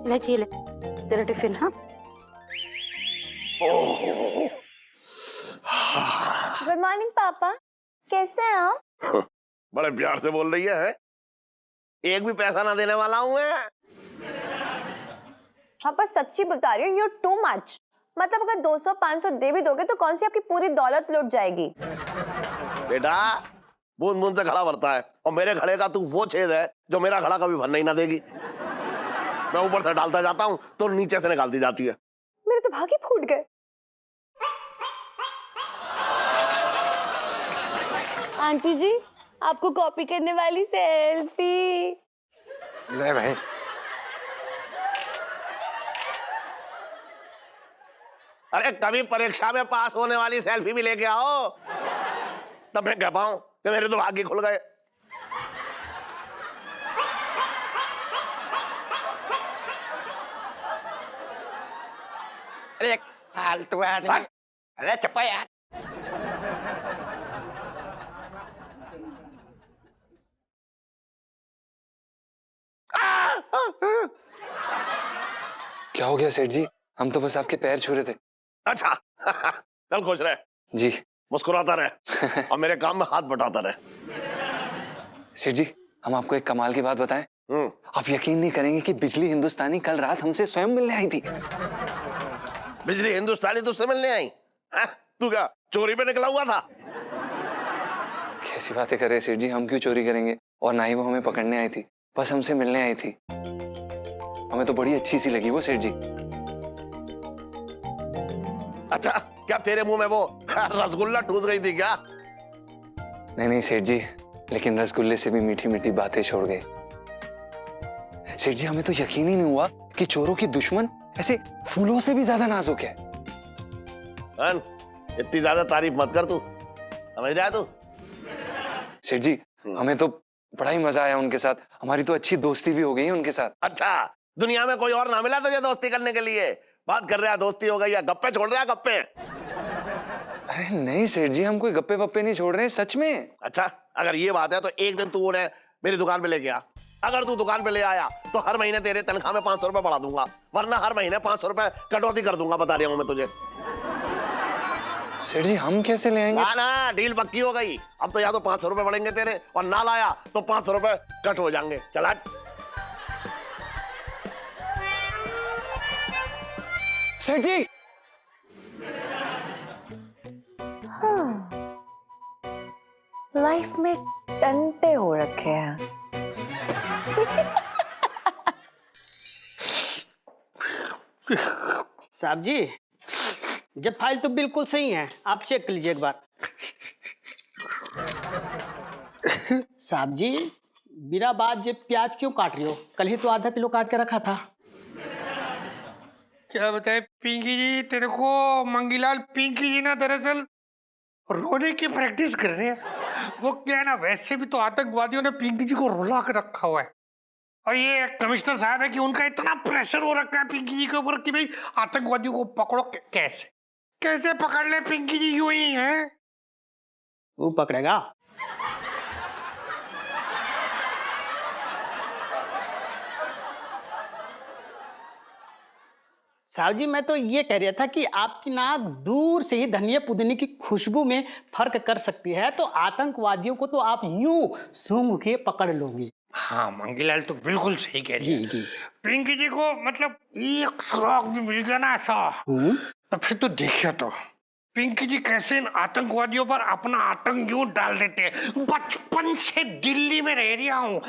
ले जी ले तेरा टिफिन। हाँ गुड मॉर्निंग पापा, कैसे हैं आप? बड़े प्यार से बोल रही है? एक भी पैसा ना देने वाला हूं मैं। पापा सच्ची बता रही हूँ, you're too much। मतलब अगर 200-500 दे भी दोगे तो कौन सी आपकी पूरी दौलत लुट जाएगी। बेटा बूंद बूंद से घड़ा भरता है और मेरे घड़े का तू वो छेद है जो मेरा घड़ा कभी भरना ही ना देगी। मैं ऊपर से डालता जाता हूँ तो नीचे से निकालती जाती है। मेरे तो भाग ही फूट गए। आंटी जी आपको कॉपी करने वाली सेल्फी। ले भाई। अरे कभी परीक्षा में पास होने वाली सेल्फी भी लेके आओ, तब मैं कह पाऊं कि मेरे तो भाग्य खुल गए। अरे फालतू आदमी, अरे चप्पा यार। क्या हो गया सेठ जी? हम तो बस आपके पैर छू रहे थे। अच्छा चल खुश रहे जी, मुस्कुराता रहे और मेरे काम में हाथ बटाता रहे। सेठ जी हम आपको एक कमाल की बात बताएं। आप यकीन नहीं करेंगे कि बिजली हिंदुस्तानी कल रात हमसे स्वयं मिलने आई थी। बिजली हिंदुस्तानी तुझसे मिलने आई? तू क्या चोरी पे निकला हुआ था? कैसी बातें कर रहे सेठ जी, हम क्यों चोरी करेंगे? और ना ही वो हमें पकड़ने आई थी, बस हमसे मिलने आई थी। हमें तो बड़ी अच्छी सी लगी वो सेठ जी। अच्छा क्या तेरे मुंह में वो रसगुल्ला ठूस गई थी क्या? नहीं नहीं सेठ जी, लेकिन रसगुल्ले से भी मीठी मीठी बातें छोड़ गए। सेठ जी हमें तो यकीन ही नहीं हुआ कि चोरों की दुश्मन ऐसे फूलों से भी ज्यादा नाजुक है। इतनी ज्यादा तारीफ मत कर तू, समझ रहा तू? सेठ जी हमें तो बड़ा ही मजा आया उनके साथ, हमारी तो अच्छी दोस्ती भी हो गई है उनके साथ। अच्छा दुनिया में कोई और ना मिला तुझे दोस्ती करने के लिए? बात कर रहा है दोस्ती हो गई या गप्पे छोड़ रहा है गप्पे? अरे नहीं सेठ जी, हम कोई गप्पे वप्पे नहीं छोड़ रहे हैं, सच में। अच्छा अगर ये बात है तो एक दिन तू उन्हें मेरी दुकान पे लेके आ। अगर तू दुकान पे ले आया तो हर महीने तेरे तनख्वाह में 500 रुपए बढ़ा दूंगा, वरना हर महीने 500 रुपए कटौती कर दूंगा, बता रहा हूं मैं तुझे। सेठ जी हम कैसे ले आएंगे? ना डील पक्की हो गई। अब तो या तो 500 रुपए बढ़ेंगे तेरे, और ना लाया तो 500 रुपए कट हो जाएंगे। चला सेठ जी। हाँ, लाइफ में टंटे हो रखे हैं। साहब जी जब फाइल तो बिल्कुल सही है, आप चेक कर लीजिए एक बार। साहब जी बिना बात जे प्याज क्यों काट रही हो? कल ही तो आधा किलो काट के रखा था। क्या बताए पिंकी जी तेरे को? मंगीलाल पिंकी जी ना दरअसल रोने की प्रैक्टिस कर रहे हैं। वो क्या है ना, वैसे भी तो आतंकवादियों ने पिंकी जी को रुला के रखा हुआ है, और ये कमिश्नर साहब है कि उनका इतना प्रेशर हो रखा है पिंकी जी के ऊपर कि भाई आतंकवादियों को पकड़ो। कैसे कैसे पकड़ ले पिंकी जी, यूं ही है। वो पकड़ेगा। साहब जी मैं तो ये कह रहा था कि आपकी नाक दूर से ही धनिया पुदीने की खुशबू में फर्क कर सकती है, तो आतंकवादियों को तो आप यूं सूंघ के पकड़ लोगे। हाँ मंगीलाल तो बिल्कुल सही कह रही है। जी जी। पिंकी जी को मतलब एक सुराग भी मिल गया ना ऐसा, तो फिर तो देखिए तो पिंकी जी कैसे इन आतंकवादियों पर अपना आतंक यूं डाल देते हैं। बचपन से दिल्ली में रह रहा हूँ,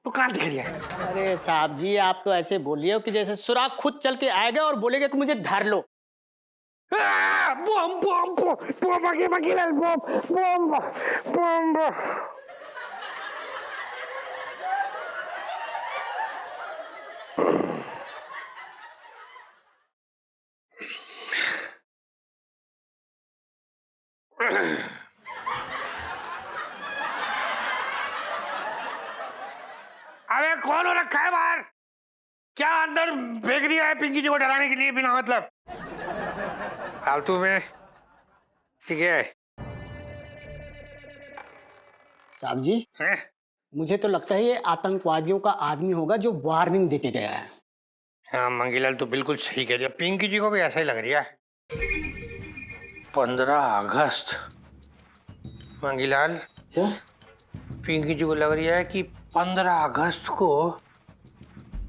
तो कहाँ दिख रही है? अरे साहब जी आप तो ऐसे बोलिए कि जैसे सुराग खुद चल के आएगा और बोलेगा कि मुझे धर लो। बम बम बम मंगीलाल बम बम बम बम। अबे कौन हो रखा है बाहर? क्या अंदर फेंक दिया है पिंकी जी को डराने के लिए बिना मतलब? फालतू में। ठीक है साहब जी हैं? मुझे तो लगता है ये आतंकवादियों का आदमी होगा जो वार्निंग देके गया है। हाँ मंगीलाल तो बिल्कुल सही कह रही है, पिंकी जी को भी ऐसा ही लग रही है। 15 अगस्त। मंगीलाल क्या? पिंकी जी को लग रही है कि 15 अगस्त को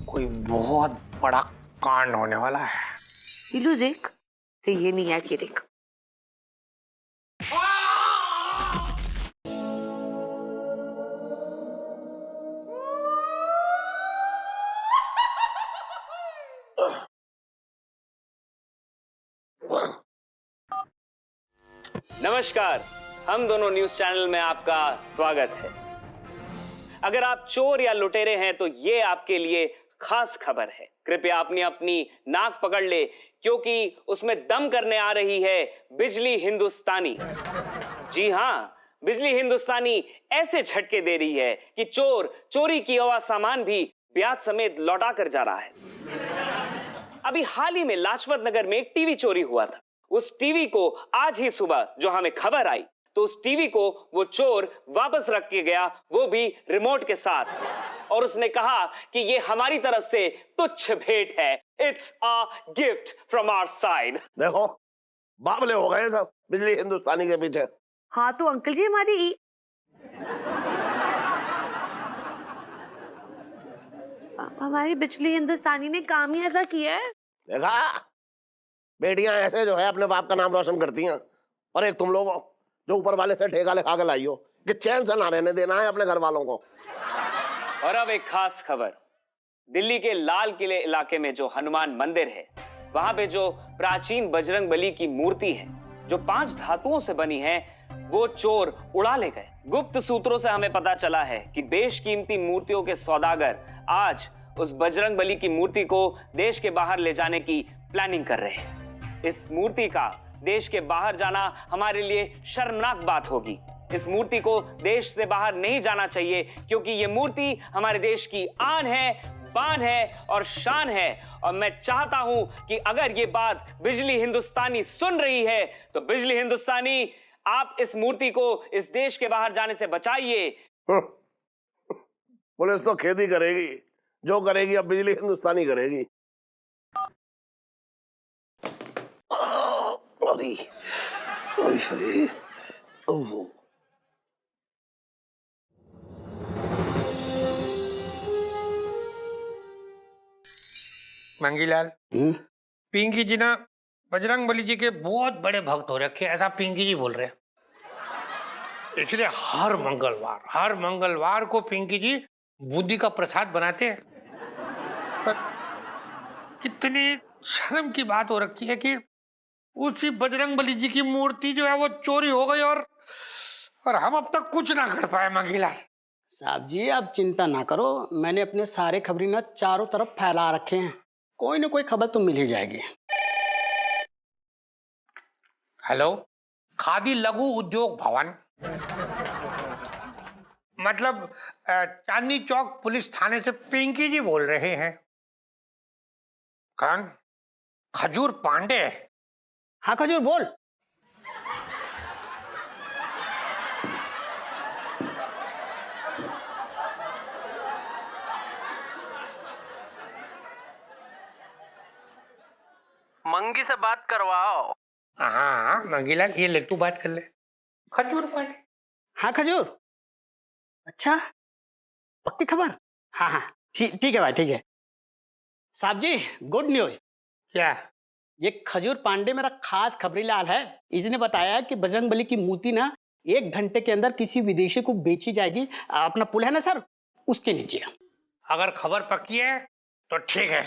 कोई बहुत बड़ा कांड होने वाला है। इलू देख, तो ये नहीं है कि देख। नमस्कार, हम दोनों न्यूज चैनल में आपका स्वागत है। अगर आप चोर या लुटेरे हैं तो ये आपके लिए खास खबर है। कृपया अपनी अपनी नाक पकड़ ले, क्योंकि उसमें दम करने आ रही है बिजली हिंदुस्तानी। जी हां, बिजली हिंदुस्तानी ऐसे झटके दे रही है कि चोर चोरी किया हुआ सामान भी ब्याज समेत लौटा कर जा रहा है। अभी हाल ही में लाजपत नगर में एक टीवी चोरी हुआ था। उस टीवी को आज ही सुबह जो हमें खबर आई, तो उस टीवी को वो चोर वापस रख के गया, वो भी रिमोट के साथ, और उसने कहा कि ये हमारी तरफ से तुच्छ भेंट है। It's a gift from our side. देखो बाबले हो गए सब बिजली हिंदुस्तानी के पीछे। हाँ तो अंकल जी हमारी हमारी बिजली हिंदुस्तानी ने काम ही ऐसा किया है। देखा, बेटियां ऐसे जो है अपने बाप का नाम रोशन करती हैं, और एक तुम लोग हो जो ऊपर वाले से ठेका लिखा के लाई हो कि चैन से ना रहने देना है अपने घर वालों को। और अब एक खास खबर, दिल्ली के लाल किले इलाके में जो हनुमान मंदिर है, वहां पे जो प्राचीन बजरंग बली की मूर्ति है जो 5 धातुओं से बनी है, वो चोर उड़ा ले गए। गुप्त सूत्रों से हमें पता चला है कि बेशकीमती मूर्तियों के सौदागर आज उस बजरंग बली की मूर्ति को देश के बाहर ले जाने की प्लानिंग कर रहे हैं। इस मूर्ति का देश के बाहर जाना हमारे लिए शर्मनाक बात होगी। इस मूर्ति को देश से बाहर नहीं जाना चाहिए, क्योंकि ये मूर्ति हमारे देश की आन है, बान है और शान है। और मैं चाहता हूं कि अगर ये बात बिजली हिंदुस्तानी सुन रही है, तो बिजली हिंदुस्तानी आप इस मूर्ति को इस देश के बाहर जाने से बचाइए। पुलिस तो खेती करेगी, जो करेगी अब बिजली हिंदुस्तानी करेगी। अरे, अरे, ओह। मंगीलाल, पिंकी जी ना बजरंग बली जी के बहुत बड़े भक्त हो रखे, ऐसा पिंकी जी बोल रहे हैं। इसलिए हर मंगलवार को पिंकी जी बूंदी का प्रसाद बनाते हैं। पर कितनी शर्म की बात हो रखी है कि उसी बजरंग बली जी की मूर्ति जो है वो चोरी हो गई, और हम अब तक कुछ ना कर पाए। मंगीलाल साहब जी आप चिंता ना करो, मैंने अपने सारे खबरी ना चारों तरफ फैला रखे हैं, कोई ना कोई खबर तो मिल ही जाएगी। हेलो, खादी लघु उद्योग भवन, मतलब चांदनी चौक पुलिस थाने से पिंकी जी बोल रहे हैं। कौन? खजूर पांडे? हाँ खजूर बोल। मंगी से बात करवाओ। हाँ मंगीलाल, ये ले तू बात कर ले। खजूर पांडे? हाँ खजूर, अच्छा पक्की खबर। हाँ हाँ ठीक है भाई, ठीक है। साहब जी गुड न्यूज। क्या? ये खजूर पांडे मेरा खास खबरी लाल है। इसने बताया कि बजरंग बली की मूर्ति ना 1 घंटे के अंदर किसी विदेशी को बेची जाएगी, अपना पुल है ना सर, उसके नीचे। अगर खबर पक्की है तो ठीक है,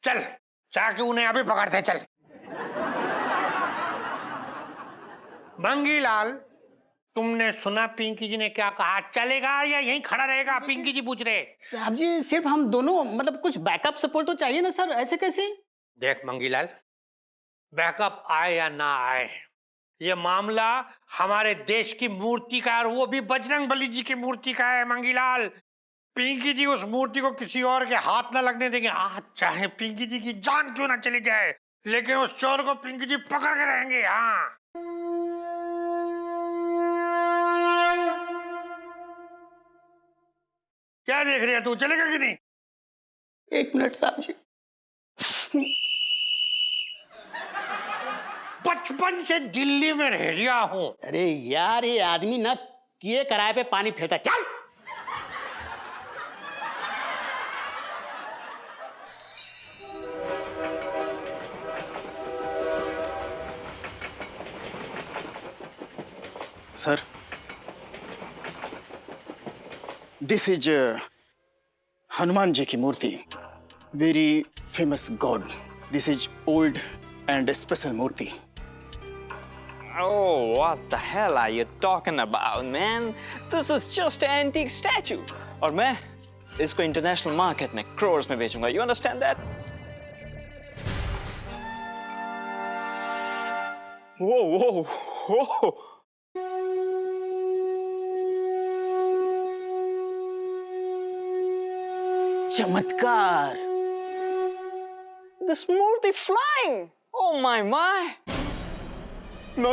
चल जाके उन्हें अभी पकड़ते चल। मंगीलाल, तुमने सुना पिंकी जी ने क्या कहा? चलेगा या यहीं खड़ा रहेगा? पिंकी जी पूछ रहे। साहब जी सिर्फ हम दोनों, मतलब कुछ बैकअप सपोर्ट तो चाहिए ना सर, ऐसे कैसे? देख मंगीलाल, बैकअप आए या ना आए, ये मामला हमारे देश की मूर्ति का है, और वो भी बजरंग बली जी की मूर्ति का है। मंगीलाल, पिंकी जी उस मूर्ति को किसी और के हाथ ना लगने देंगे। आज चाहे पिंकी जी की जान क्यों ना चली जाए, लेकिन उस चोर को पिंकी जी पकड़ के रहेंगे। हाँ क्या देख रही है तू, चलेगा कि नहीं? 1 मिनट साहब जी। बचपन से दिल्ली में रह रहा हूँ। अरे यार, ये आदमी ना किए कराए पे पानी फेरता। चल Sir, this is Hanuman ji ki murti, very famous god. This is old and special murti. Oh, what the hell are you talking about, man? This is just an antique statue. और मैं इसको international market में crores में बेचूंगा. You understand that? Whoa, whoa, whoa. चमत्कार। This murti flying. Oh my. No.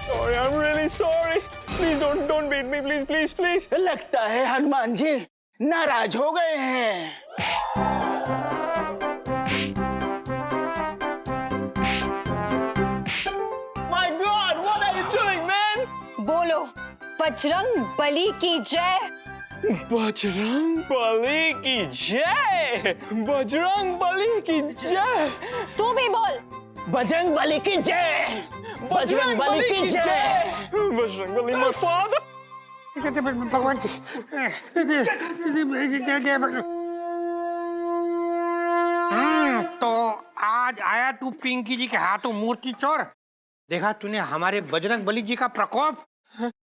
Sorry, I'm really sorry. Please don't beat me, please. लगता है हनुमान जी नाराज हो गए हैं। My God, what are you doing, man? बोलो बजरंग बली की जय। बजरंग बली की जय। बजरंग बली की जय। तू भी बोल। बजरंग बली की जय। बजरंग बली की जय। Bajrang Bali, my father. भगवान जी, तो आज आया तू पिंकी जी के हाथों मूर्ति चोर। देखा तूने हमारे बजरंग बली जी का प्रकोप।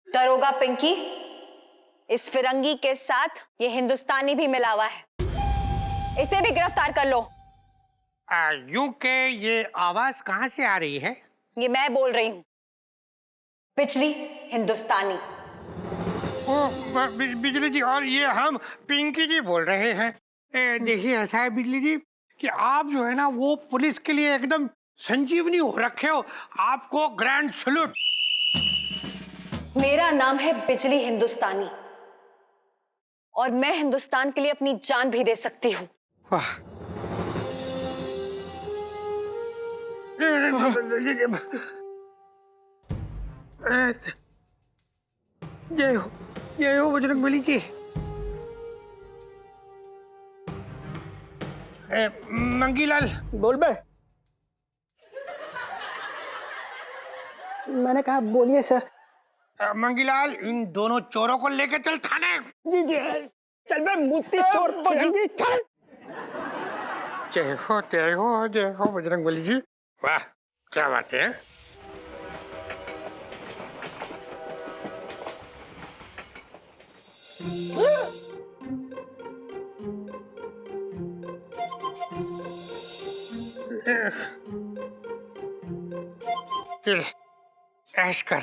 दरोगा पिंकी, इस फिरंगी के साथ ये हिंदुस्तानी भी मिला हुआ है, इसे भी गिरफ्तार कर लो। यूं के ये आवाज कहाँ से आ रही है? ये मैं बोल रही हूँ, बिजली हिंदुस्तानी। बिजली जी, और ये हम पिंकी जी बोल रहे हैं। देखिए ऐसा है बिजली जी कि आप जो है ना वो पुलिस के लिए एकदम संजीवनी हो रखे हो। आपको ग्रैंड सैल्यूट। मेरा नाम है बिजली हिंदुस्तानी और मैं हिंदुस्तान के लिए अपनी जान भी दे सकती हूँ। वाह, जय हो बजरंग बली जी। मंगीलाल, बोल बे। मैंने कहा बोलिए सर। मंगीलाल, इन दोनों चोरों को लेकर चल थाने। जी चल बे मूर्ति चोर। चल। जय हो बजरंग बली जी। वाह, क्या बात है। ऐश कर,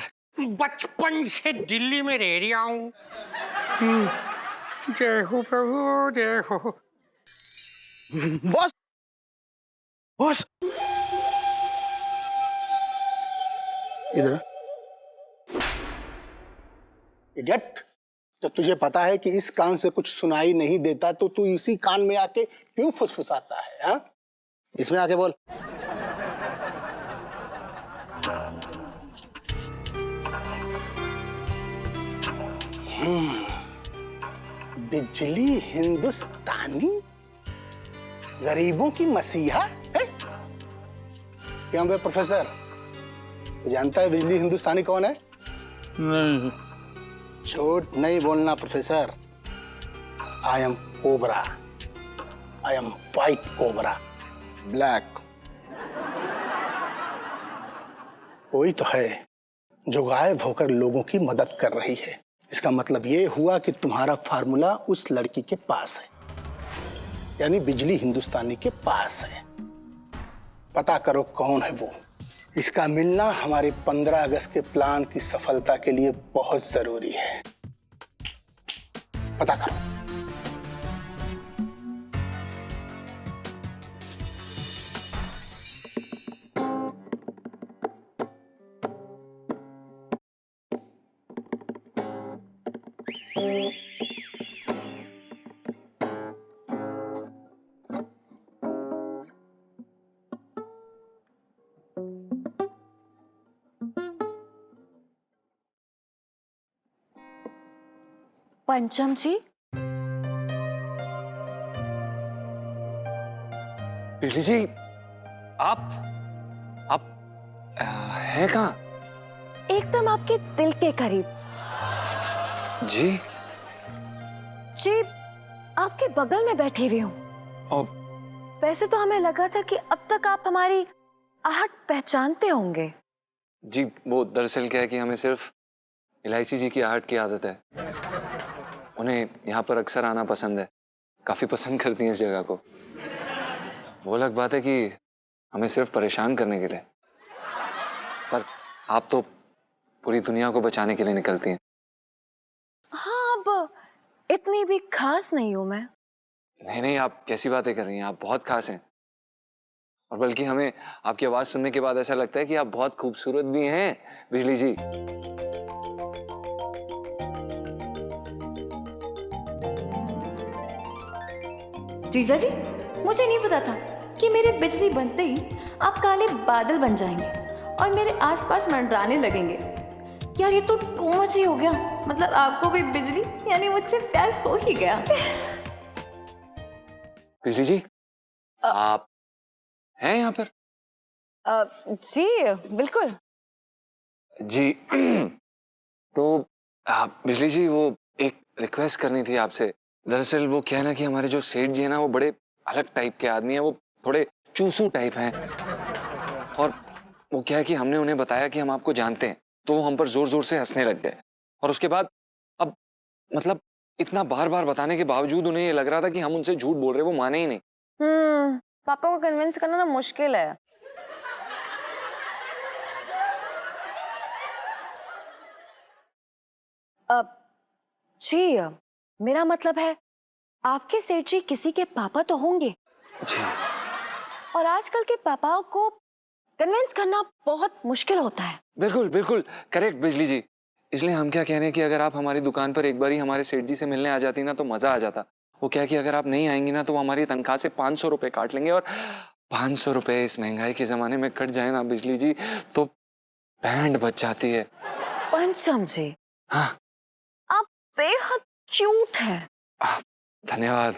बचपन से दिल्ली में रह रहा हूँ। जय हो प्रभु, जय हो। बॉस इधर। इडियट, जब तुझे पता है कि इस कान से कुछ सुनाई नहीं देता तो तू इसी कान में आके क्यों फुसफुसाता है? हाँ, इसमें आके बोल। बिजली हिंदुस्तानी, गरीबों की मसीहा है? क्या बे प्रोफेसर, तू जानता है बिजली हिंदुस्तानी कौन है? नहीं। झूठ नहीं बोलना professor. I am cobra, I am white cobra, black. कोई तो है जो गायब होकर लोगों की मदद कर रही है। इसका मतलब ये हुआ कि तुम्हारा फार्मूला उस लड़की के पास है, यानी बिजली हिंदुस्तानी के पास है। पता करो कौन है वो। इसका मिलना हमारे 15 अगस्त के प्लान की सफलता के लिए बहुत जरूरी है। पता करो। पंचम जी, बिजली जी, आप हैं कहाँ? एकदम आपके दिल के करीब। जी। जी, आपके बगल में बैठी हुई हूँ। और वैसे तो हमें लगा था कि अब तक आप हमारी आहट पहचानते होंगे। जी, वो दरअसल क्या है कि हमें सिर्फ इलायची जी की आहट की आदत है। उन्हें यहाँ पर अक्सर आना पसंद है, काफी पसंद करती हैं इस जगह को। वो अलग बात है कि हमें सिर्फ परेशान करने के लिए, पर आप तो पूरी दुनिया को बचाने के लिए निकलती हैं। हाँ, अब इतनी भी खास नहीं हूं मैं। नहीं, आप कैसी बातें कर रही हैं? आप बहुत खास हैं। और बल्कि हमें आपकी आवाज सुनने के बाद ऐसा लगता है कि आप बहुत खूबसूरत भी हैं, बिजली जी। जीजा जी, मुझे नहीं पता था कि मेरे बिजली बनते ही आप काले बादल बन जाएंगे और मेरे आसपास मंडराने लगेंगे। यार, ये तो टू मच ही हो गया। मतलब आपको भी बिजली यानी मुझसे प्यार हो ही गया। बिजली जी, आप हैं यहाँ पर? जी बिल्कुल। जी। तो बिजली जी, वो एक रिक्वेस्ट करनी थी आपसे। दरअसल वो क्या है ना कि हमारे जो सेठ जी है ना, वो बड़े अलग टाइप के आदमी हैं। वो थोड़े चूसू टाइप हैं। और वो क्या है कि हमने उन्हें बताया कि हम आपको जानते हैं, तो वो हम पर जोर जोर से हंसने लग गए। और उसके बाद अब मतलब इतना बार बार बताने के बावजूद उन्हें ये लग रहा था कि हम उनसे झूठ बोल रहे, वो माने ही नहीं। पापा को कन्विंस करना ना मुश्किल है। जी, मेरा मतलब है आपके सेठ जी किसी के पापा तो होंगे जी। और आजकल के पापाओं को कन्विंस करना बहुत मुश्किल होता है। बिल्कुल बिल्कुल करेक्ट बिजली जी। इसलिए हम क्या कह रहे हैं कि अगर आप हमारी दुकान पर एक बार ही हमारे सेठ जी से मिलने आ जाती ना, तो मजा आ जाता। वो क्या है कि अगर आप नहीं आएंगी ना, तो वो हमारी तनख्वाह से 500 रुपए काट लेंगे। और 500 रुपए इस महंगाई के जमाने में कट जाए ना बिजली जी, तो बैंड बच जाती है। पंचम जी, हाँ, आप बेहद क्यूट हैं। धन्यवाद।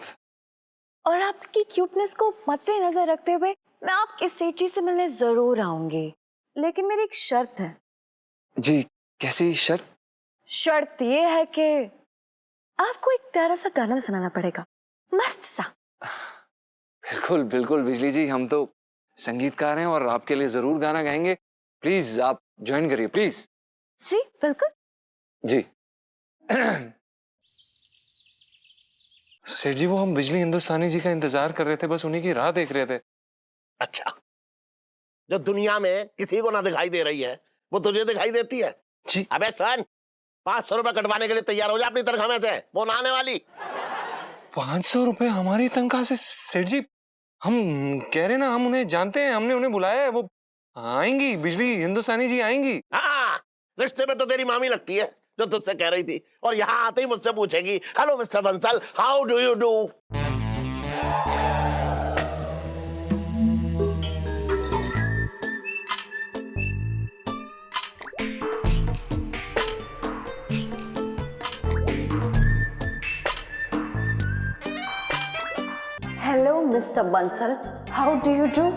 और आपकी क्यूटनेस को मद्देनजर रखते हुए मैं आपके सेठ जी से मिलने जरूर आऊंगी, लेकिन मेरी एक शर्त है। जी, कैसी शर्त? शर्त ये है कि आपको एक प्यारा सा गाना सुनाना पड़ेगा, मस्त सा। बिल्कुल बिल्कुल बिजली जी, हम तो संगीतकार हैं और आपके लिए जरूर गाना गाएंगे। प्लीज आप ज्वाइन करिए प्लीज। जी बिल्कुल। जी। सेठ जी, वो हम बिजली हिंदुस्तानी जी का इंतजार कर रहे थे, बस उन्हीं की राह देख रहे थे। अच्छा, जो दुनिया में किसी को ना दिखाई दे रही है, वो तुझे दिखाई देती है? जी। अबे सन, 500 रुपए कटवाने के लिए तैयार हो जा अपनी तनख्वाह में से, वो ना आने वाली। 500 रुपए हमारी तनख्वाह से? सेठ जी, हम कह रहे ना, हम उन्हें जानते हैं, हमने उन्हें बुलाया है, वो आएंगी, बिजली हिंदुस्तानी जी आएंगी। हाँ, रिश्ते में तो तेरी मामी लगती है जो तुझसे कह रही थी, और यहाँ आते ही मुझसे पूछेगी, hello mister Bansal, how do you do? Hello mister Bansal, how do you do?